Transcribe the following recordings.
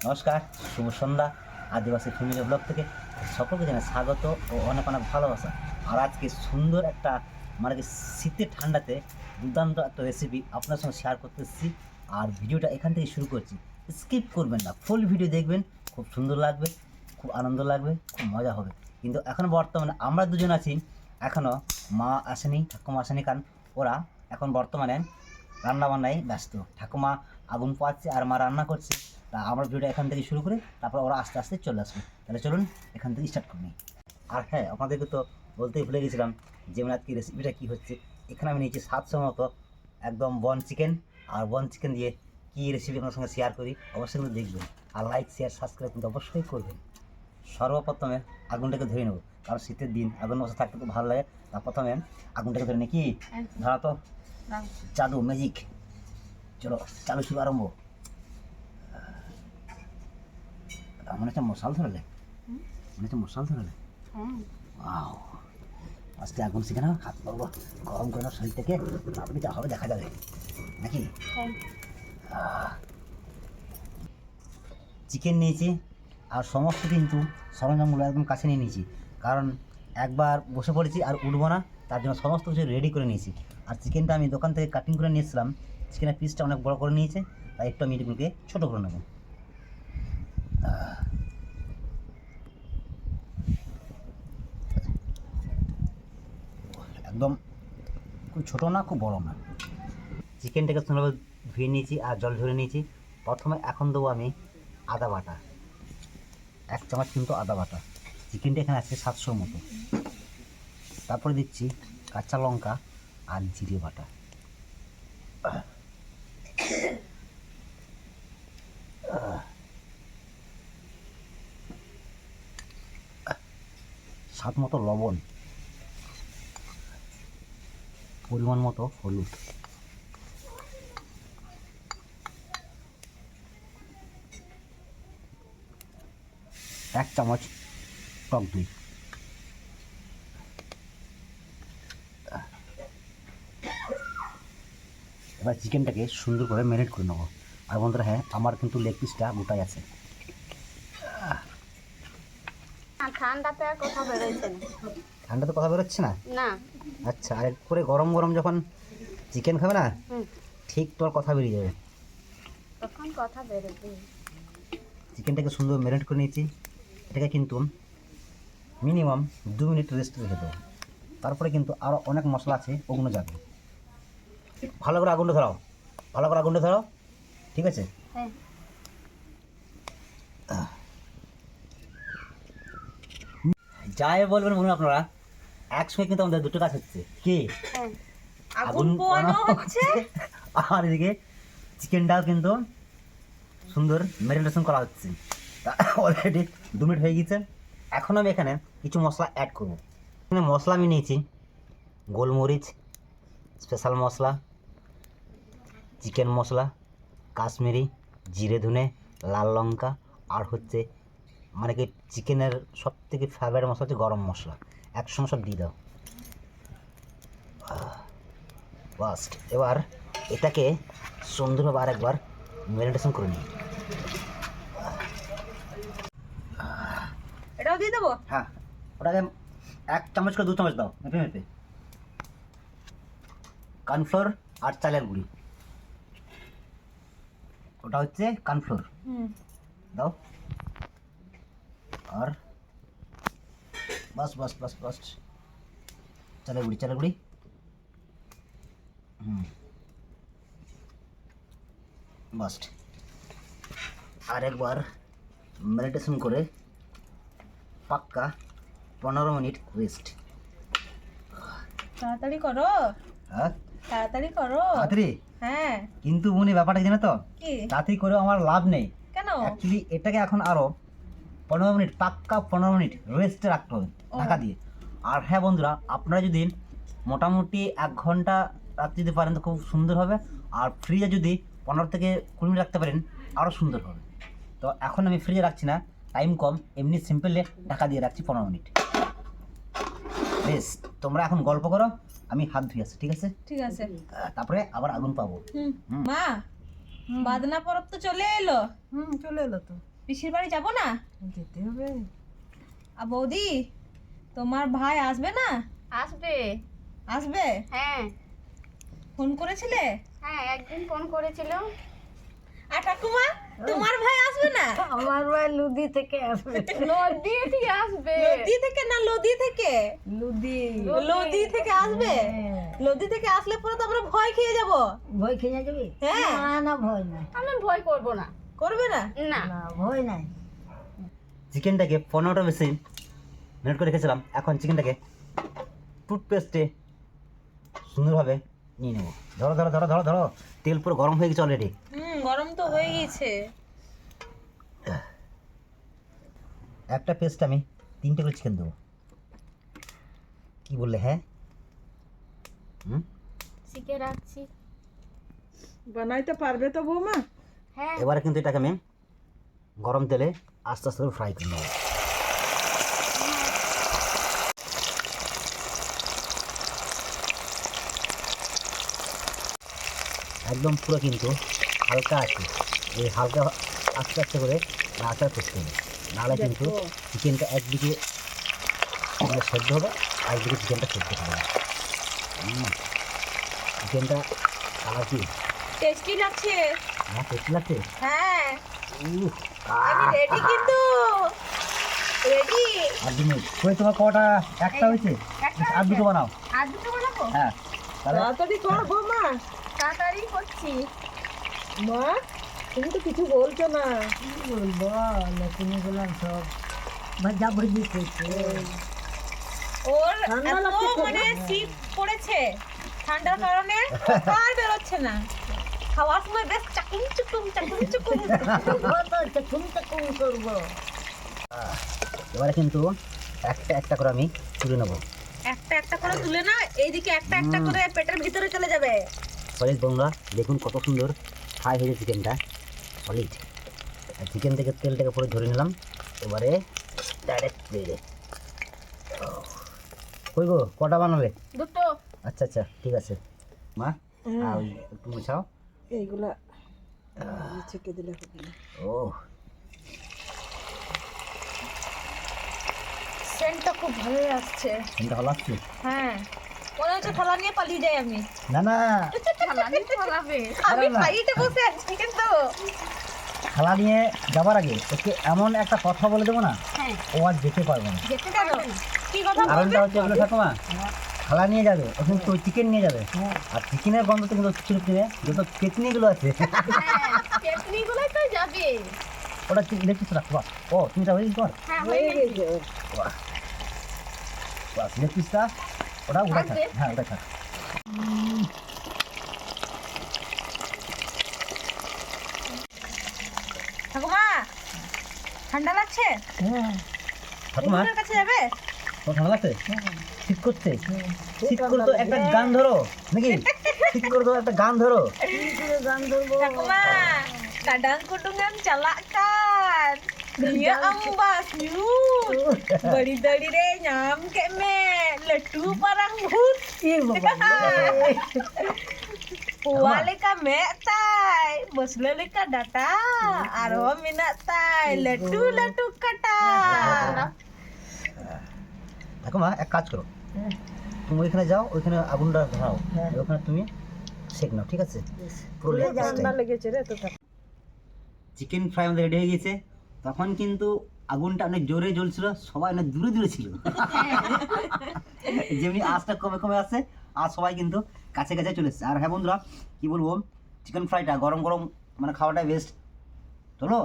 নমস্কার, শুভ সন্ধ্যা। আদিবাসী family blog থেকে সকলকে জানাই স্বাগত ও অনেক অনেক ভালোবাসা। আর আজকে সুন্দর একটা মানে কি শীতের ঠান্ডাতে দুর্দান্ত একটা রেসিপি আপনার সঙ্গে শেয়ার করতে এসেছি। আর ভিডিওটা এখান থেকে শুরু করছি, স্কিপ করবেন না, ফুল ভিডিও দেখবেন। খুব সুন্দর লাগবে, খুব আনন্দ লাগবে, খুব মজা হবে। কিন্তু এখন বর্তমানে আমরা দুজন আছি, এখনও মা আসেনি, ঠাকুমা আসেনি, কারণ ওরা এখন বর্তমানে রান্নাবান্নায় ব্যস্ত। ঠাকুমা আগুন পোয়াচ্ছে আর মা রান্না করছে। তা আমরা ভিডিওটা এখান থেকে শুরু করে তারপর ওরা আস্তে আস্তে চলে আসবে। তাহলে চলুন এখান থেকে স্টার্ট করি। আর হ্যাঁ, আপনাদেরকে তো বলতেই ভুলে গেছিলাম যে মানে আজকে রেসিপিটা কী হচ্ছে। এখানে আমি নিয়েছি 700 মতো একদম বন চিকেন। আর বন চিকেন দিয়ে কী রেসিপি আপনার সঙ্গে শেয়ার করি, অবশ্যই কিন্তু দেখবেন। আর লাইক শেয়ার সাবস্ক্রাইব কিন্তু অবশ্যই করবেন। সর্বপ্রথমে আগুনটাকে ধরে নেবো, কারণ শীতের দিন আগুন বসে থাকতে খুব ভালো লাগে। তার প্রথমে আগুনটাকে ধরে নিই। কি ধরা তো জাদু ম্যাজিক। চলো চালু শুরু আরম্ভ। মনে হচ্ছে মশাল ধরালে, মনে হচ্ছে মশাল ধরালে। ওয়াও, আজকে আগুন শিখে না, হাত পাবো গরম করে না শরীর থেকে, আপনি যা হবে দেখা যাবে নাকি। চিকেন নিয়েছি আর সমস্ত কিন্তু সরঞ্জামগুলো একদম কাছে নিয়ে নিয়েছি, কারণ একবার বসে পড়েছি আর উঠবো না, তার জন্য সমস্ত কিছু রেডি করে নিয়েছি। আর চিকেনটা আমি দোকান থেকে কাটিং করে নিয়েছিলাম, চিকেনের পিসটা অনেক বড় করে নিয়েছে, তাই একটু আমি এগুলোকে ছোটো করে নেবো। একদম খুব ছোটো না, খুব বড়ো না। চিকেনটাকে সুন্দরভাবে ধুয়ে নিয়েছি আর জল ঝরে নিয়েছি। প্রথমে এখন দেবো আমি আদা বাটা, 1 চামচ কিন্তু আদা বাটা। চিকেনটা এখানে আছে 700 মতো। তারপরে দিচ্ছি কাঁচা লঙ্কা আর জিরে বাটা। স্বাদ মতো লবণ, পরিমাণ মতো হলুদ, এক চামচ টক দই। এবার চিকেনটাকে সুন্দর করে ম্যারিনেট করে নেবো। আর বন্ধুরা হ্যাঁ, আমার কিন্তু লেগ পিসটা গোটাই আছে। ঠান্ডাতে আর কোথাও বেরোচ্ছে না। ঠান্ডাতে কথা বেরোচ্ছে না? না। আচ্ছা, আর একটু করে গরম গরম যখন চিকেন খাবে না, ঠিক তোর কথা বেরিয়ে যাবে। তখন কথা বেরোবে। চিকেনটাকে সুন্দর ম্যারিনেট করে নিয়েছি। এটাকে কিন্তু মিনিমাম 2 মিনিট রেস্ট রেখে দেবো। তারপরে কিন্তু আরও অনেক মশলা আছে, ওগুলো যাবে। ভালো করে আগুনটা ধরাও, ভালো করে আগুনটা ধরাও, ঠিক আছে? হ্যাঁ। যাই বলবেন বলুন আপনারা, একসঙ্গে কিন্তু আমাদের দুটো কাজ হচ্ছে। কি? আগুন পোড়ানো হচ্ছে আর এদিকে চিকেনটাও কিন্তু সুন্দর ম্যারিনেশন করা হচ্ছে। অলরেডি 2 মিনিট হয়ে গেছে। এখন আমি এখানে কিছু মশলা অ্যাড করব। এখানে মশলা আমি নিয়েছি গোলমরিচ, স্পেশাল মশলা, চিকেন মশলা, কাশ্মীরি, জিরে ধনে, লাল লঙ্কা, আর হচ্ছে মানে কি চিকেনের সব থেকে ফেভারিট মশলা হচ্ছে গরম মশলা। একসঙ্গে সব দিয়ে দাও। ফার্স্ট এবার এটাকে সুন্দরভাবে আরেকবার ম্যারিনেশন করে নিই। এটাও দিয়ে দেবো? হ্যাঁ, ওটাকে 1 চামচ করে 2 চামচ দাও মেপে মেপে। কর্নফ্লোর আর চালের গুঁড়ি, ওটা হচ্ছে কর্নফ্লোর দাও। আর বাস বাস বাস বাস, চালের গুঁড়ি, চালের গুঁড়ি। বাস্ট। আর একবার মেডিটেশন করে পাক্কা 15 মিনিট রেস্ট। তাড়াতাড়ি করো। হ্যাঁ তাড়াতাড়ি করো। তাড়াতাড়ি? হ্যাঁ। কিন্তু উনি ব্যাপারটা জানো তো, কি? তাড়াতাড়ি করেও আমার লাভ নেই। কেন? অ্যাকচুয়ালি এটাকে এখন আরও 15 মিনিট, পাক্কা 15 মিনিট রেস্টে রাখতে হবে ঢাকা দিয়ে। আর হ্যাঁ বন্ধুরা, আপনারা যদি মোটামুটি 1 ঘন্টা রাখতে যদি পারেন তো খুব সুন্দর হবে। আর ফ্রিজে যদি 15 থেকে 20 মিনিট রাখতে পারেন আরও সুন্দর হবে। তো এখন আমি ফ্রিজে রাখছি না, টাইম কম, এমনি সিম্পলে ঢাকা দিয়ে রাখছি 15 মিনিট। বেশ, তোমরা এখন গল্প করো, আমি হাত ধুয়ে আসছি, ঠিক আছে? ঠিক আছে। তারপরে আবার আগুন পাবো। মা বাদনা পরব তো চলে এলো, চলে এলো তো, পিসির বাড়ি যাবো না? যেতে হবে। আর বৌদি, তোমার ভাই আসবে না? আসবে। আসবে? হ্যাঁ ফোন করেছিলে? হ্যাঁ, একদিন ফোন করেছিল। আর ঠাকুমা, তোমার ভাই আসবে না? আমার ভাই লুদি থেকে আসবে। নদী থেকে আসবে। লদি থেকে না লদি থেকে? লুদি লদি থেকে আসবে? লদি থেকে আসলে পরে তো আমরা ভয় খেয়ে যাব। ভয় খেয়ে যাবে? হ্যাঁ। না না, ভয় নাই, আমি ভয় করব না। করবে না? না না ভয় নাই। চিকেনটাকে 15টা মিনিট করে রেখেছিলাম। এখন চিকেনটাকে টুথপেস্টে সুন্দরভাবে নিয়ে নেবো। ধরো ধরো ধরো ধরো ধরো, তেল পুরো গরম হয়ে গেছে অলরেডি। গরম তো হয়ে গেছে। একটা পেস্ট আমি 3টে করে চিকেন দেবো। কি বললে? হ্যাঁ, শিখে রাখছি। বানাইতে পারবে তো বৌমা? হ্যাঁ এবারে কিন্তু এটাকে আমি গরম তেলে আস্তে আস্তে করে ফ্রাই করে নেবো। একদম পুরো কিন্তু হালকা আছে, এই হালকা আস্তে আস্তে করে নাড়াচাড়া করতে হবে, নাহলে কিন্তু চিকেনটা একদিকে সেদ্ধ হবে, একদিকে চিকেনটা সেদ্ধ হবে না। চিকেনটা কালার কি টেস্টি লাগছে। আমার টেস্টি লাগছে। হ্যাঁ, উহ, আমি রেডি কিন্তু। রেডি। আর 2 মিনিট কই, তোমার কটা? একটা হয়েছে, আর দুটো বানাও। আর দুটো বানাবো। হ্যাঁ, তাহলে তাড়াতাড়ি কর বৌমা। তাড়াতাড়ি করছি। মা, তুমি তো কিছু বলছো না। কি বলবো, নতুন গুলাম সব ভাজা ভুজি করছে। ওর ঠান্ডা এত লাগছে খুব। মানে শীত পড়েছে, ঠান্ডার কারণে আর বেরোচ্ছে না। খাওয়ার সময় বেশ চাকুম চুকুম করবো। এবারে কিন্তু একটা একটা করে আমি তুলে নেবো। একটা একটা করে তুলে না, এইদিকে একটা একটা করে পেটের ভিতরে চলে যাবে। সলিড বন্ধুরা, দেখুন কত সুন্দর ফ্রাই হয়েছে চিকেনটা, সলিড। আর চিকেন থেকে তেলটাকে পুরো ঝরিয়ে নিলাম। এবারে ডাইরেক্ট তেলে। কই গো, কটা বানাবে? দুটো। আচ্ছা আচ্ছা, ঠিক আছে মা। আর ওই একটু মুছাও। এইগুলা ছেঁকে দিলে হবে না। ও, সেন্টটা খুব ভালোই আসছে। চিকেনটা ভালো আসছে। হ্যাঁ, মনে হচ্ছে থালা নিয়ে পালিয়ে যাই আমি। না না, থালানি ফলাবে। আমি না। সাইডে বসে আছি কিন্তু। থালা নিয়ে যাবার আগে ওকে এমন একটা কথা বলে দেবো না, হ্যাঁ ও আর যেতে পারবে না। যেতে পারবে না। কি কথা কারণটা বলবে? হচ্ছে এগুলো ঠাকুমা, থালা নিয়ে যাবে ও কিন্তু চিকেন নিয়ে যাবে, আর চিকেনের গন্ধ তো কিন্তু চিকেনে যত পেতনিগুলো আছে হ্যাঁ, পেতনিগুলোই তো যাবে। ওটা ইলেকট্রিক রাখবা। ও, তুমি এটা হয়ে কর। হ্যাঁ হয়ে গেছে। বাস, ইলেকট্রিকটা ওটা ওটা থাক। থাকবে? হ্যাঁ, ওটা থাক। ঠাকুমা, ঠান্ডা লাগছে? ঠাকুমা, ঠাকুমার কাছে যাবে? তোমার ঠান্ডা লাগছে? শীত করছে? শীত করে তো একটা গান ধরো নাকি, শীত করে তো একটা গান ধরো। গান ধরবো। ঠাকুমা, kadang kudungan calakan. Dia ambas nyut. Bari dari re nyam ke me. Letu parang but. Puwale ka me tay. Boslele ka data. Aro mina tay. Letu letu kata. ঠাকুমা, এক কাজ করো, তুমি ওইখানে যাও, ওইখানে আগুনটা ধরাও, হ্যাঁ। ওখানে তুমি সেক নাও, ঠিক আছে? পুরো ঠান্ডা লেগেছে রে তো। চিকেন ফ্রাই আমাদের রেডি হয়ে গেছে। তখন কিন্তু আগুনটা অনেক জোরে জ্বলছিল, সবাই অনেক দূরে দূরে ছিল। যেমনি আঁচটা কমে কমে আসছে, আর সবাই কিন্তু কাছে কাছে চলে এসছে। আর হ্যাঁ বন্ধুরা, কি বলবো, চিকেন ফ্রাইটা গরম গরম মানে খাওয়াটাই বেস্ট। চলো,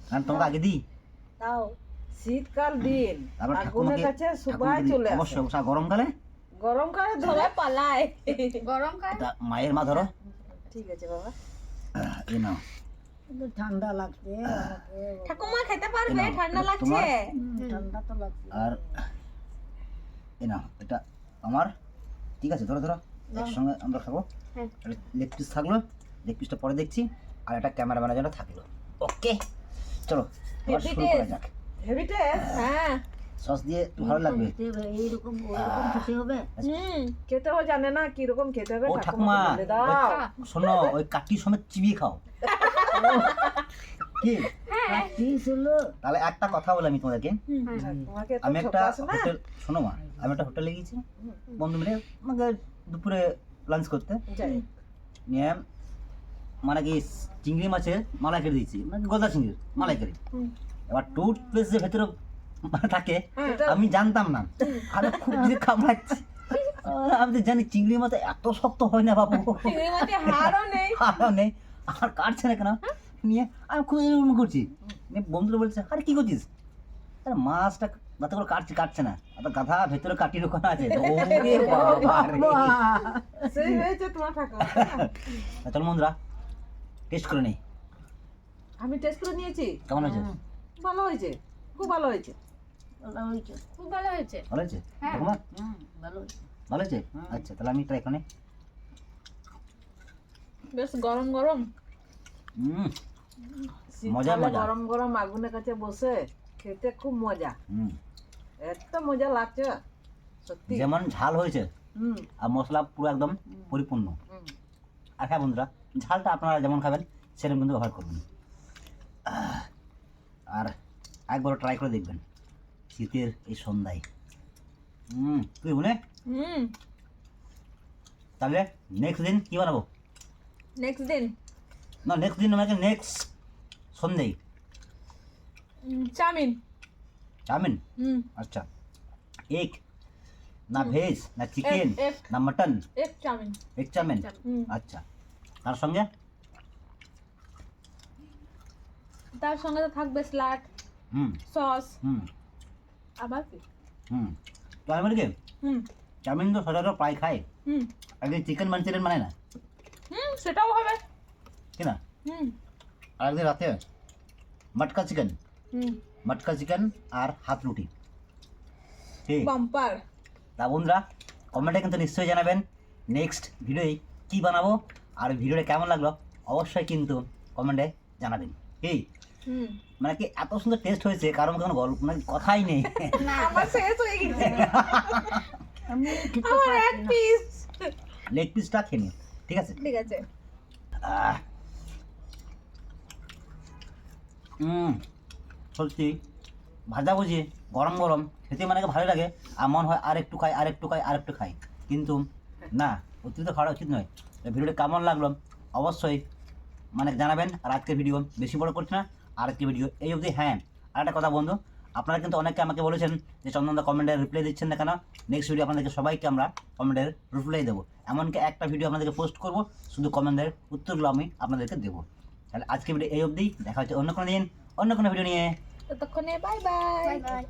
কারণ তোমাকে আগে দিই, তাও শীতকাল দিন, তারপর আগুনের কাছে সবাই চলে আসে। অবশ্যই অবশ্যই। গরমকালে গরমকালে ধরে ধরে পালায়। গরমকাল। এটা মায়ের মা ধরো, ঠিক আছে বাবা। এই নাও। কিন্তু ঠান্ডা লাগছে ঠাকুমা খেতে পারবে? না, ঠান্ডা এটা লাগছে। তোমার। ঠান্ডা তো লাগছে। আর এই নাও, এটা আমার, ঠিক আছে? ধরো ধরো, একসঙ্গে আমরা খাবো। হ্যাঁ। লেগ পিস থাকলো, লেগ পিসটা পরে দেখছি, আর একটা ক্যামেরাম্যানের জন্য থাকলো। ওকে, চলো এবার Heavy শুরু করা taste. যাক। Heavy taste. হ্যাঁ, সস দিয়ে একটু ভালো লাগবে। এইরকম ওরকম খেতে হবে। খেতেও জানে না কিরকম খেতে হবে, ও ঠাকুমা ঠাকুমা, বলে দাও। শোনো ওই কাঠি সমেত চিবিয়ে খাও। কি পিস হলো তাহলে একটা কথা বলে আমি তোমাদেরকে, ঠাকুমাকে তো আমি একটা ঠকাস না। হোটেল, শোনো মা, আমি একটা হোটেলে গিয়েছি বন্ধু মিলে, আমাকে দুপুরে লাঞ্চ করতে যাই। নিয়ে, মানে কি চিংড়ি মাছের মালাইকারি দিয়েছি, মানে গলদা চিংড়ির মালাইকারি। এবার টুথপেস্ট যে ভেতরে থাকে এটা- আমি জানতাম না, আরে খুব যে কামড়াচ্ছে। আমি তো জানি চিংড়ি মাছ এত শক্ত হয় না বাবু, চিংড়ি মাছে হাড়ও নেই। আরও নেই, আর কাটছে না কেন। নিয়ে আমি খুব এরকম করছি, নিয়ে বন্ধুরা বলছে আরে কি করছিস, আরে মাছটা যাতে করে কাটছে না, আর গাধা ভেতরে কাটি ঢোকানো আছে। ওরে বাবা রে। সেই হয়েছে তোমার ঠাকুমা। চল বন্ধুরা টেস্ট করে নেই, আমি টেস্ট করে নিয়েছি, কেমন হয়েছে? ভালো হয়েছে, খুব ভালো হয়েছে। ভালো হয়েছে। খুব ভালো হয়েছে। ভালো হয়েছে হ্যাঁ। ঠাকুমা? ভালো হয়েছে। ভালো হয়েছে? আচ্ছা তাহলে আমি ট্রাই করে নিই। বেশ গরম গরম, হুম, শীতকালে মজা। গরম গরম আগুনের কাছে বসে খেতে খুব মজা, হুম, এত মজা লাগছে সত্যি। যেমন ঝাল হয়েছে হুম আর মশলা পুরো একদম পরিপূর্ণ। হুম। আর হ্যাঁ বন্ধুরা, ঝালটা আপনারা যেমন খাবেন সেরকম কিন্তু ব্যবহার করবেন। আর একবার ট্রাই করে দেখবেন শীতের এই সন্ধ্যায়। তুই বলে হুম। তাহলে নেক্সট দিন কী বানাবো? নেক্সট দিন না নেক্সট দিন আমাকে নেক্সট সন্ধ্যায় চাউমিন। চাউমিন। হুম। আচ্ছা, এগ না ভেজ না চিকেন egg। না মটন? এক চাউমিন। Egg chow mein. হুম। আচ্ছা, তার সঙ্গে তার সঙ্গে তো থাকবে স্যালাড, হুম সস, হুম আবার কি? হুম তো আমি বলি কি, হুম চাউমিন তো সচরাচর প্রায় খাই, হুম একদিন চিকেন মাঞ্চুরিয়ান বানায় না হুম, সেটাও হবে। কি না? হুম আর একদিন রাতে মটকা চিকেন, হুম। মটকা চিকেন আর হাত রুটি। ঠিক বাম্পার। তা বন্ধুরা কমেন্টে কিন্তু নিশ্চয়ই জানাবেন নেক্সট ভিডিওয় কী বানাবো, আর ভিডিওটা কেমন লাগলো অবশ্যই কিন্তু কমেন্টে জানাবেন। কি হুম। মানে কি এত সুন্দর টেস্ট হয়েছে, কারণ কোনো গল্প মানে কথাই নেই। আমার শেষ হয়ে গেছে, আমি খেতে আমার পারছি এক হ্যাঁ। না। পিস। লেগ পিসটা খেয়ে নিন, ঠিক আছে? ঠিক আছে। আহ। সত্যি ভাজাভুজি গরম গরম খেতে মানে কি ভালো লাগে, আর মন হয় আর একটু খাই আর একটু খাই আর একটু খাই, কিন্তু না, অতিরিক্ত খাওয়া উচিত নয়। তো ভিডিওটা কেমন লাগলো অবশ্যই মানে জানাবেন। আর আজকের ভিডিও বেশি বড় করছি না, আর আজকের ভিডিও এই অবধি। হ্যাঁ, আর একটা কথা বন্ধু, আপনারা কিন্তু অনেকে আমাকে বলেছেন যে চন্দনদা কমেন্টের রিপ্লাই দিচ্ছেন না কেন, নেক্সট ভিডিও আপনাদেরকে সবাইকে আমরা কমেন্টের রিপ্লাই দেবো। এমনকি একটা ভিডিও আপনাদেরকে পোস্ট করবো, শুধু কমেন্টের উত্তরগুলো আমি আপনাদেরকে দেবো। তাহলে আজকে ভিডিও এই অবধি, দেখা হচ্ছে অন্য কোনো দিন অন্য কোনো ভিডিও নিয়ে। ততক্ষণে বাই বাই। Bye bye.